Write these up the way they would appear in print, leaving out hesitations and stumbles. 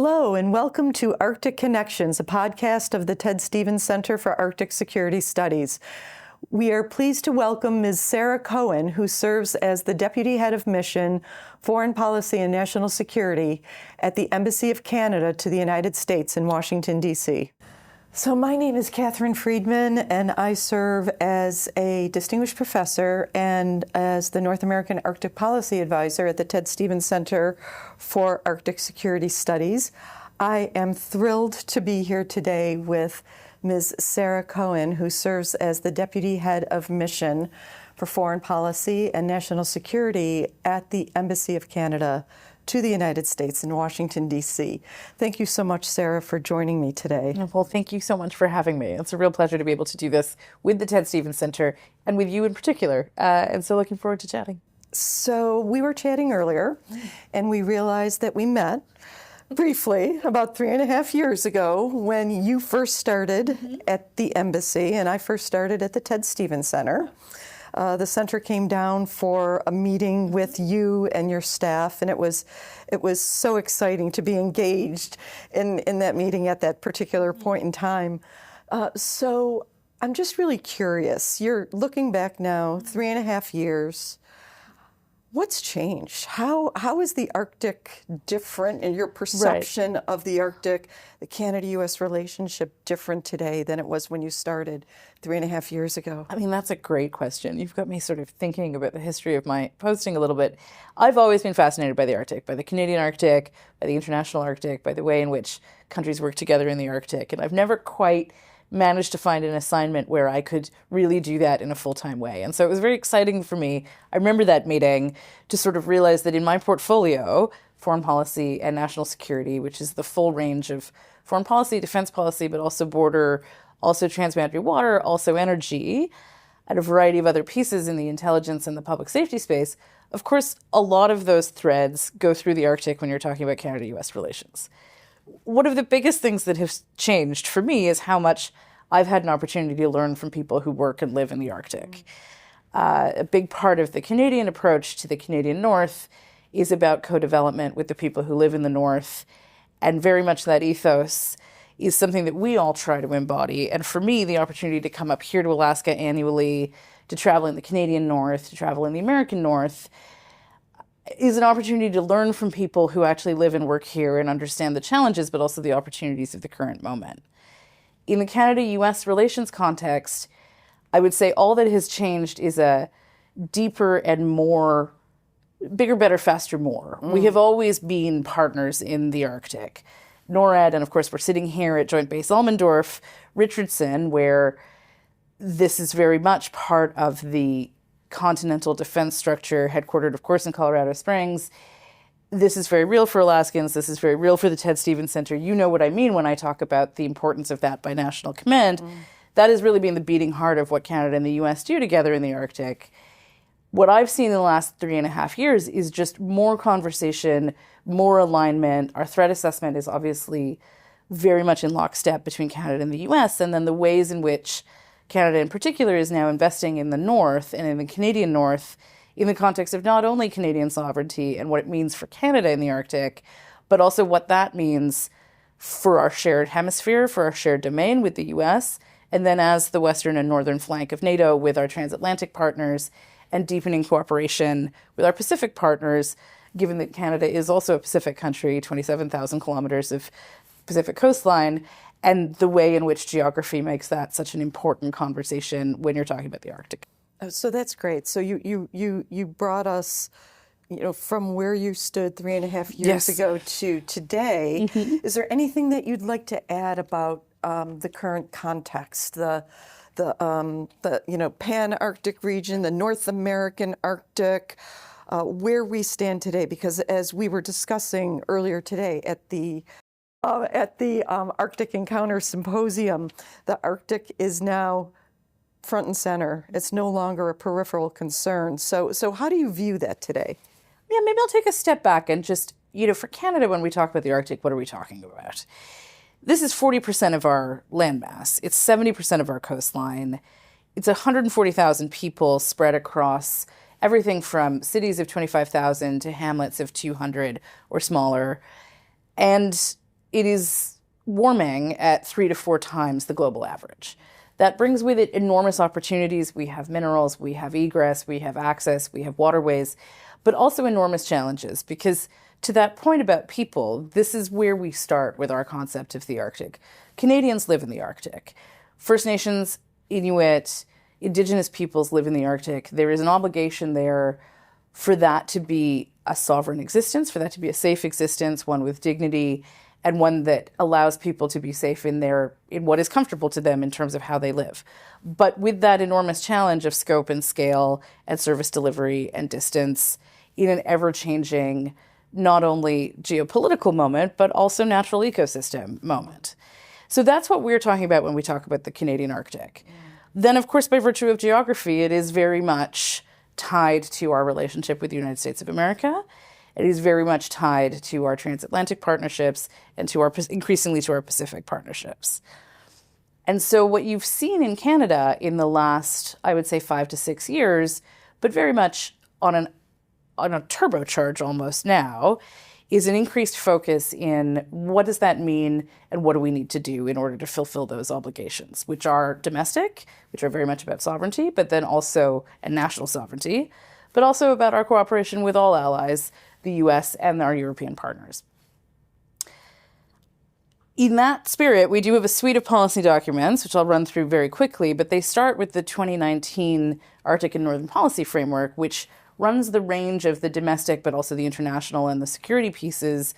Hello, and welcome to Arctic Connections, a podcast of the Ted Stevens Center for Arctic Security Studies. We are pleased to welcome Ms. Sara Cohen, who serves as the Deputy Head of Mission, Foreign Policy and National Security at the Embassy of Canada to the United States in Washington, D.C. So my name is Kathryn Friedman, and I serve as a distinguished professor and as the North American Arctic Policy Advisor at the Ted Stevens Center for Arctic Security Studies. I am thrilled to be here today with Ms. Sara Cohen, who serves as the Deputy Head of Mission for Foreign Policy and National Security at the Embassy of Canada to the United States in Washington, D.C. Thank you so much, Sara, for joining me today. Well, thank you so much for having me. It's a real pleasure to be able to do this with the Ted Stevens Center and with you in particular. And so looking forward to chatting. So we were chatting earlier, and we realized that we met briefly about 3.5 years ago when you first started at the embassy, and I first started at the Ted Stevens Center. The center came down for a meeting with you and your staff, and it was so exciting to be engaged in that meeting at that particular point in time. So I'm just really curious. You're looking back now, 3.5 years. What's changed? How is the Arctic different, and your perception of the Arctic, the Canada-U.S. relationship, different today than it was when you started 3.5 years ago? I mean, that's a great question. You've got me sort of thinking about the history of my posting a little bit. I've always been fascinated by the Arctic, by the Canadian Arctic, by the international Arctic, by the way in which countries work together in the Arctic. And I've never quite managed to find an assignment where I could really do that in a full-time way. And so it was very exciting for me. I remember that meeting to sort of realize that in my portfolio, foreign policy and national security, which is the full range of foreign policy, defense policy, but also border, also transboundary water, also energy, and a variety of other pieces in the intelligence and the public safety space, of course, a lot of those threads go through the Arctic when you're talking about Canada-U.S. relations. One of the biggest things that has changed for me is how much I've had an opportunity to learn from people who work and live in the Arctic. A big part of the Canadian approach to the Canadian North is about co-development with the people who live in the North, and very much that ethos is something that we all try to embody. And for me, the opportunity to come up here to Alaska annually, to travel in the Canadian North, to travel in the American North, is an opportunity to learn from people who actually live and work here and understand the challenges, but also the opportunities of the current moment. In the Canada-U.S. relations context, I would say all that has changed is a deeper and more, bigger, better, faster, more. We have always been partners in the Arctic. NORAD, and of course we're sitting here at Joint Base Almendorf, Richardson, where this is very much part of the continental defense structure, headquartered, of course, in Colorado Springs. This is very real for Alaskans. This is very real for the Ted Stevens Center. You know what I mean when I talk about the importance of that by national command. That has really been the beating heart of what Canada and the U.S. do together in the Arctic. What I've seen in the last 3.5 years is just more conversation, more alignment. Our threat assessment is obviously very much in lockstep between Canada and the U.S., and then the ways in which Canada in particular is now investing in the North and in the Canadian North in the context of not only Canadian sovereignty and what it means for Canada in the Arctic, but also what that means for our shared hemisphere, for our shared domain with the U.S., and then as the western and northern flank of NATO with our transatlantic partners, and deepening cooperation with our Pacific partners, given that Canada is also a Pacific country, 27,000 kilometers of Pacific coastline, and the way in which geography makes that such an important conversation when you're talking about the Arctic. So that's great. So you brought us, from where you stood 3.5 years ago to today. Is there anything that you'd like to add about the current context, the Pan-Arctic region, the North American Arctic, where we stand today? Because as we were discussing earlier today at the Arctic Encounter Symposium, the Arctic is now front and center. It's no longer a peripheral concern. So how do you view that today? Yeah, maybe I'll take a step back and just, for Canada, when we talk about the Arctic, what are we talking about? This is 40% of our landmass. It's 70% of our coastline. It's 140,000 people spread across everything from cities of 25,000 to hamlets of 200 or smaller. And it is warming at 3 to 4 times the global average. That brings with it enormous opportunities. We have minerals, we have egress, we have access, we have waterways, but also enormous challenges, because to that point about people, this is where we start with our concept of the Arctic. Canadians live in the Arctic. First Nations, Inuit, Indigenous peoples live in the Arctic. There is an obligation there for that to be a sovereign existence, for that to be a safe existence, one with dignity, and one that allows people to be safe in what is comfortable to them in terms of how they live. But with that enormous challenge of scope and scale and service delivery and distance in an ever-changing, not only geopolitical moment, but also natural ecosystem moment. So that's what we're talking about when we talk about the Canadian Arctic. Then, of course, by virtue of geography, it is very much tied to our relationship with the United States of America. It is very much tied to our transatlantic partnerships and to increasingly to our Pacific partnerships. And so what you've seen in Canada in the last, I would say, 5 to 6 years, but very much on a turbocharge almost now, is an increased focus in what does that mean and what do we need to do in order to fulfill those obligations, which are domestic, which are very much about sovereignty, but then also, and national sovereignty, but also about our cooperation with all allies, the US and our European partners. In that spirit, we do have a suite of policy documents, which I'll run through very quickly, but they start with the 2019 Arctic and Northern Policy Framework, which runs the range of the domestic, but also the international and the security pieces,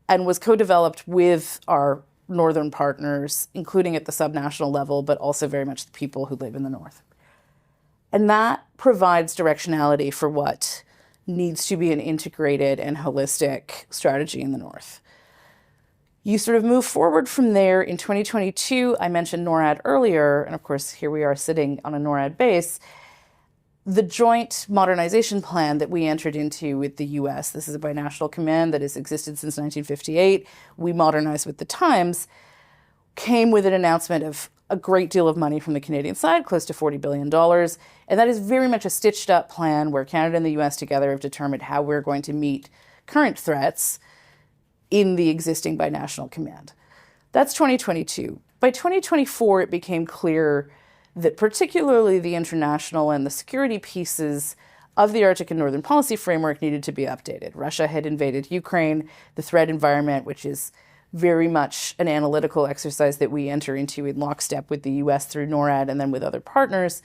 and was co-developed with our northern partners, including at the subnational level, but also very much the people who live in the north. And that provides directionality for what needs to be an integrated and holistic strategy in the north. You sort of move forward from there. In 2022, I mentioned NORAD earlier, and of course, here we are sitting on a NORAD base. The joint modernization plan that we entered into with the US, this is a binational command that has existed since 1958, we modernized with the times, came with an announcement of a great deal of money from the Canadian side, close to $40 billion. And that is very much a stitched up plan where Canada and the US together have determined how we're going to meet current threats in the existing binational command. That's 2022. By 2024, it became clear that particularly the international and the security pieces of the Arctic and Northern Policy Framework needed to be updated. Russia had invaded Ukraine. The threat environment, which is very much an analytical exercise that we enter into in lockstep with the US through NORAD and then with other partners,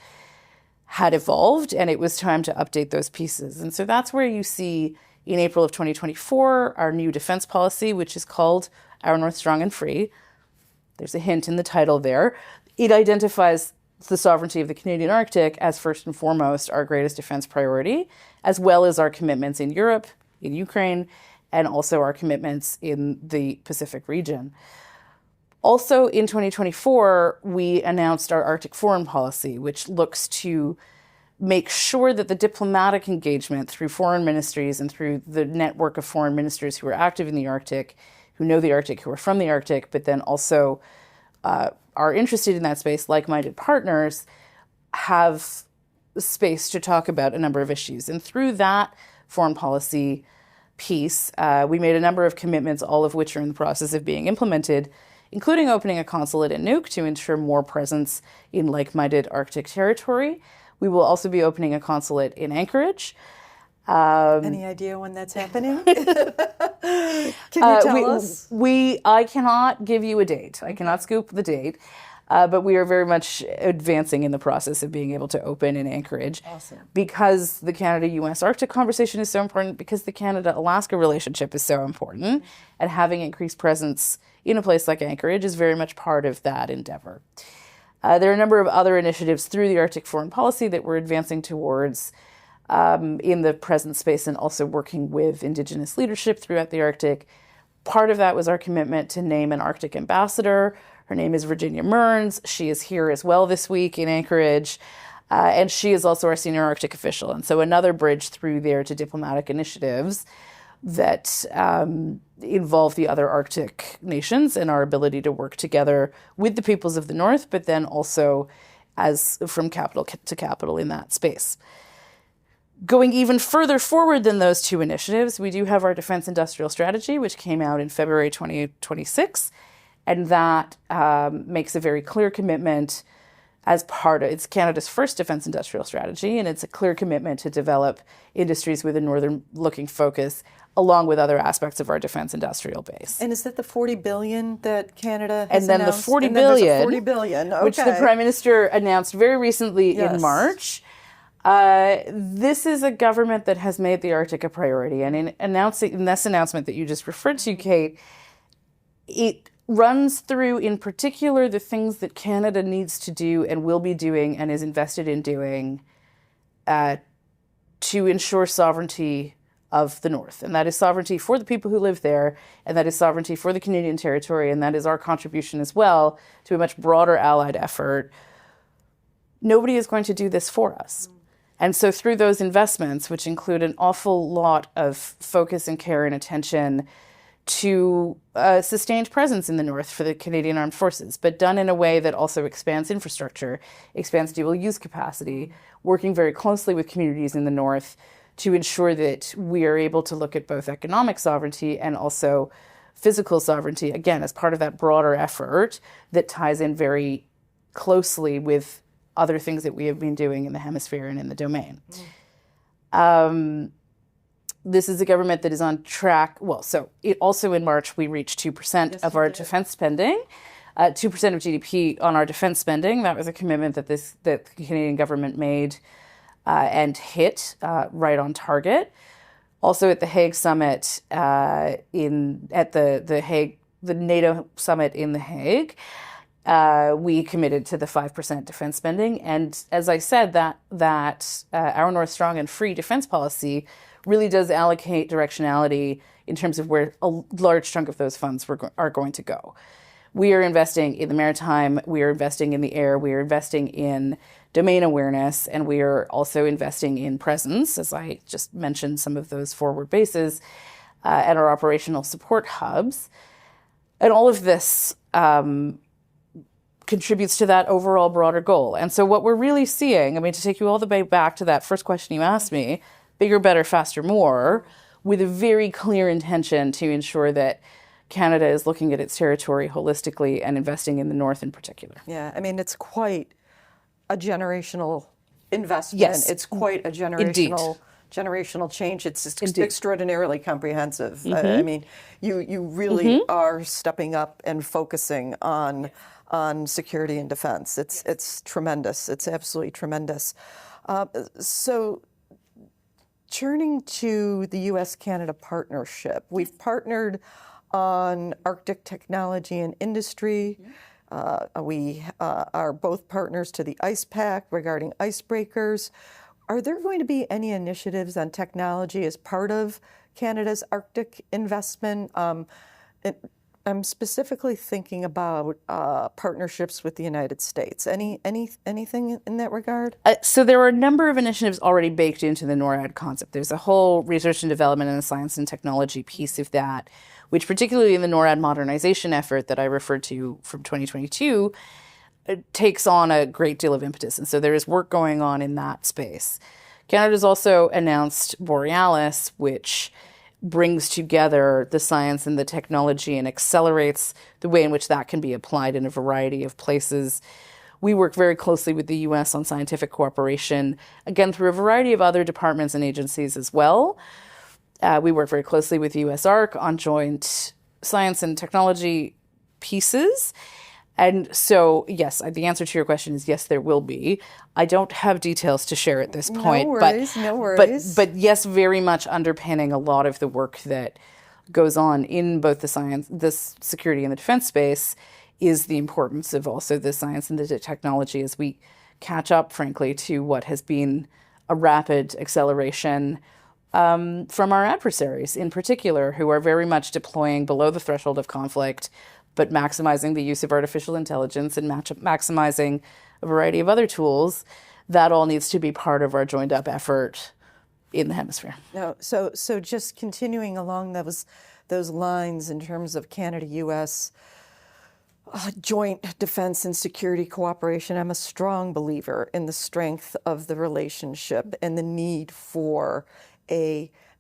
had evolved, and it was time to update those pieces. And so that's where you see in April of 2024 our new defense policy, which is called Our North Strong and Free. There's a hint in the title there. It identifies the sovereignty of the Canadian Arctic as first and foremost our greatest defense priority, as well as our commitments in Europe, in Ukraine, and also our commitments in the Pacific region. Also in 2024, we announced our Arctic foreign policy, which looks to make sure that the diplomatic engagement through foreign ministries and through the network of foreign ministers who are active in the Arctic, who know the Arctic, who are from the Arctic, but then also are interested in that space, like-minded partners, have space to talk about a number of issues. And through that foreign policy piece, we made a number of commitments, all of which are in the process of being implemented, including opening a consulate in Nuuk to ensure more presence in like-minded Arctic territory. We will also be opening a consulate in Anchorage. Any idea when that's happening? Can you tell us? I cannot give you a date. I cannot scoop the date. But we are very much advancing in the process of being able to open in Anchorage. Awesome. Because the Canada-US Arctic conversation is so important, because the Canada-Alaska relationship is so important, and having increased presence in a place like Anchorage is very much part of that endeavor. There are a number of other initiatives through the Arctic foreign policy that we're advancing towards in the present space, and also working with Indigenous leadership throughout the Arctic. Part of that was our commitment to name an Arctic ambassador. Her name is Virginia Mearns. She is here as well this week in Anchorage, and she is also our senior Arctic official. And so another bridge through there to diplomatic initiatives that involve the other Arctic nations and our ability to work together with the peoples of the North, but then also as from capital to capital in that space. Going even further forward than those two initiatives, we do have our Defense Industrial Strategy, which came out in February 2026, and that makes a very clear commitment as part of, it's Canada's first defense industrial strategy, and it's a clear commitment to develop industries with a northern-looking focus, along with other aspects of our defense industrial base. And is that the $40 billion that Canada has And then announced? the $40 and then there's billion, a $40 billion, okay. which the Prime Minister announced very recently in March. This is a government that has made the Arctic a priority, and in this announcement that you just referred to, Kate, it runs through, in particular, the things that Canada needs to do and will be doing and is invested in doing to ensure sovereignty of the North. And that is sovereignty for the people who live there, and that is sovereignty for the Canadian territory, and that is our contribution as well to a much broader allied effort. Nobody is going to do this for us. And so through those investments, which include an awful lot of focus and care and attention to a sustained presence in the North for the Canadian Armed Forces, but done in a way that also expands infrastructure, expands dual use capacity, working very closely with communities in the North to ensure that we are able to look at both economic sovereignty and also physical sovereignty, again, as part of that broader effort that ties in very closely with other things that we have been doing in the hemisphere and in the domain. This is a government that is on track. Well, so it also in March, we reached 2% of our defense spending, 2% of GDP on our defense spending. That was a commitment that the Canadian government made and hit right on target. Also at the Hague summit, the NATO summit in The Hague, we committed to the 5% defense spending. And as I said, that our North Strong and Free defense policy really does allocate directionality in terms of where a large chunk of those funds are going to go. We are investing in the maritime, we are investing in the air, we are investing in domain awareness, and we are also investing in presence, as I just mentioned, some of those forward bases and our operational support hubs. And all of this contributes to that overall broader goal. And so what we're really seeing, I mean, to take you all the way back to that first question you asked me, bigger, better, faster, more, with a very clear intention to ensure that Canada is looking at its territory holistically and investing in the North in particular. Yeah, I mean, it's quite a generational investment. Yes. It's quite a generational change. It's extraordinarily comprehensive. I mean, you really are stepping up and focusing on security and defense. It's tremendous. It's absolutely tremendous. So turning to the U.S.-Canada partnership, we've partnered on Arctic technology and industry. We are both partners to the Ice Pact regarding icebreakers. Are there going to be any initiatives on technology as part of Canada's Arctic investment? I'm specifically thinking about partnerships with the United States. Anything in that regard? So there are a number of initiatives already baked into the NORAD concept. There's a whole research and development and science and technology piece of that, which particularly in the NORAD modernization effort that I referred to from 2022, takes on a great deal of impetus. And so there is work going on in that space. Canada's also announced Borealis, which brings together the science and the technology and accelerates the way in which that can be applied in a variety of places. We work very closely with the U.S. on scientific cooperation, again, through a variety of other departments and agencies as well. We work very closely with U.S. ARC on joint science and technology pieces. And so, yes, the answer to your question is yes, there will be. I don't have details to share at this point. No worries. But yes, very much underpinning a lot of the work that goes on in both the science, the security and the defense space is the importance of also the science and the technology as we catch up, frankly, to what has been a rapid acceleration from our adversaries in particular, who are very much deploying below the threshold of conflict, but maximizing the use of artificial intelligence and maximizing a variety of other tools. That all needs to be part of our joined up effort in the hemisphere. No, so just continuing along those lines in terms of Canada-U.S. joint defense and security cooperation. I'm a strong believer in the strength of the relationship and the need for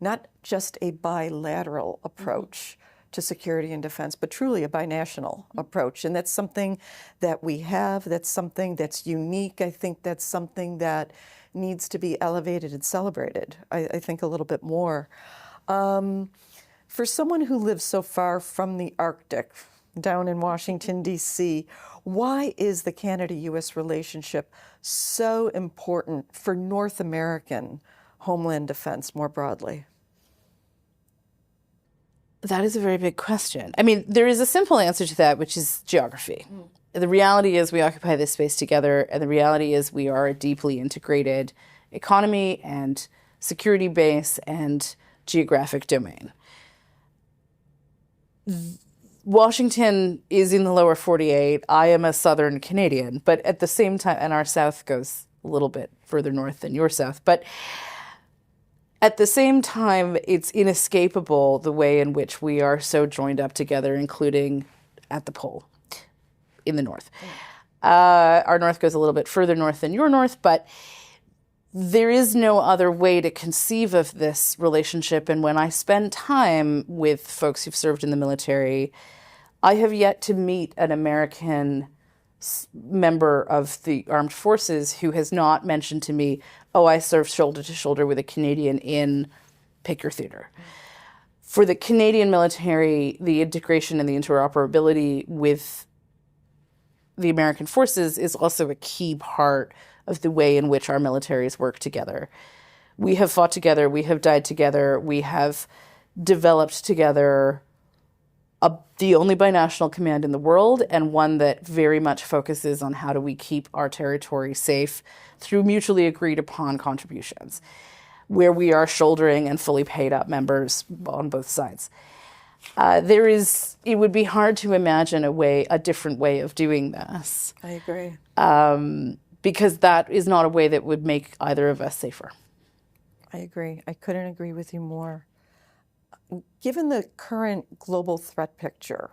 not just a bilateral approach to security and defense, but truly a binational approach. And that's something that we have, that's something that's unique. I think that's something that needs to be elevated and celebrated, I think a little bit more. For someone who lives so far from the Arctic, down in Washington, D.C., why is the Canada-U.S. relationship so important for North American homeland defense more broadly? That is a very big question. I mean, there is a simple answer to that, which is geography. The reality is we occupy this space together, and the reality is we are a deeply integrated economy and security base and geographic domain. Washington is in the lower 48. I am a Southern Canadian, but at the same time, and our South goes a little bit further north than your South, but at the same time, it's inescapable the way in which we are so joined up together, including at the pole in the north. Our north goes a little bit further north than your north, but there is no other way to conceive of this relationship. And when I spend time with folks who've served in the military, I have yet to meet an American member of the armed forces who has not mentioned to me, oh, I served shoulder to shoulder with a Canadian in pick your theater. For the Canadian military, the integration and the interoperability with the American forces is also a key part of the way in which our militaries work together. We have fought together, we have died together, we have developed together the only binational command in the world, and one that very much focuses on how do we keep our territory safe through mutually agreed upon contributions, where we are shouldering and fully paid up members on both sides. It would be hard to imagine a different way of doing this. I agree. Because that is not a way that would make either of us safer. I agree. I couldn't agree with you more. Given the current global threat picture,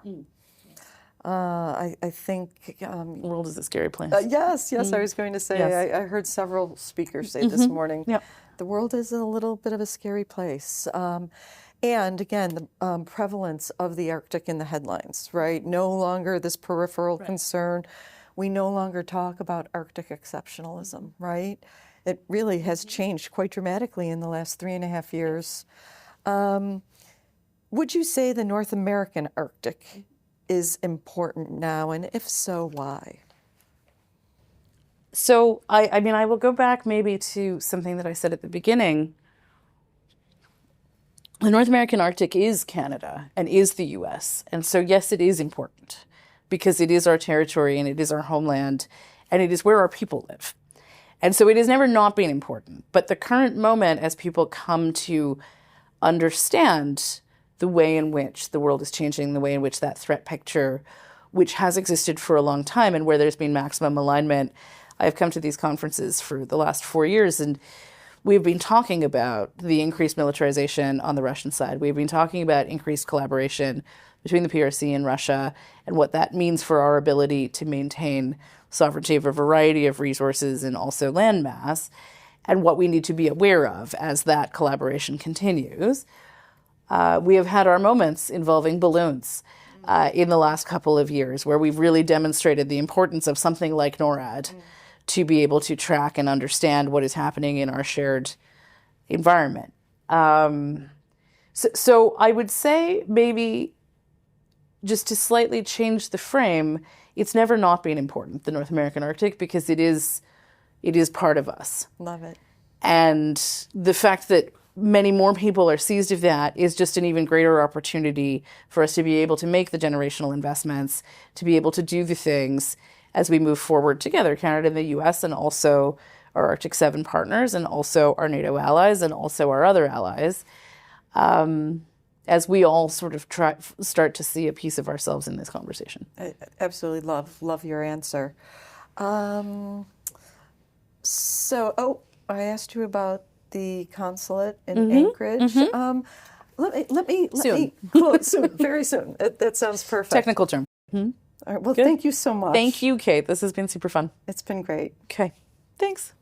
I think... the world is a scary place. Yes, I was going to say, yes. I heard several speakers say this morning, the world is a little bit of a scary place. And again, the prevalence of the Arctic in the headlines, right? No longer this peripheral concern. We no longer talk about Arctic exceptionalism, right? It really has changed quite dramatically in the last 3.5 years. Would you say the North American Arctic is important now, and if so, why? So, I mean, I will go back maybe to something that I said at the beginning. The North American Arctic is Canada and is the U.S. And so, yes, it is important because it is our territory and it is our homeland and it is where our people live. And so it has never not been important. But the current moment, as people come to understand the way in which the world is changing, the way in which that threat picture, which has existed for a long time and where there's been maximum alignment. I've come to these conferences for the last 4 years, and we've been talking about the increased militarization on the Russian side. We've been talking about increased collaboration between the PRC and Russia and what that means for our ability to maintain sovereignty of a variety of resources and also land mass, and what we need to be aware of as that collaboration continues. We have had our moments involving balloons in the last couple of years where we've really demonstrated the importance of something like NORAD to be able to track and understand what is happening in our shared environment. So I would say maybe just to slightly change the frame, it's never not been important, the North American Arctic, because it is part of us. Love it. And the fact that many more people are seized of that is just an even greater opportunity for us to be able to make the generational investments, to be able to do the things as we move forward together, Canada and the U.S., and also our Arctic 7 partners, and also our NATO allies, and also our other allies, as we all sort of start to see a piece of ourselves in this conversation. I absolutely love your answer. So, I asked you about the consulate in Anchorage. Let me Soon. quote soon, very soon. That sounds perfect. Technical term. All right. Well, Good. thank you so much. Thank you, Kate. This has been super fun. It's been great. Okay. Thanks.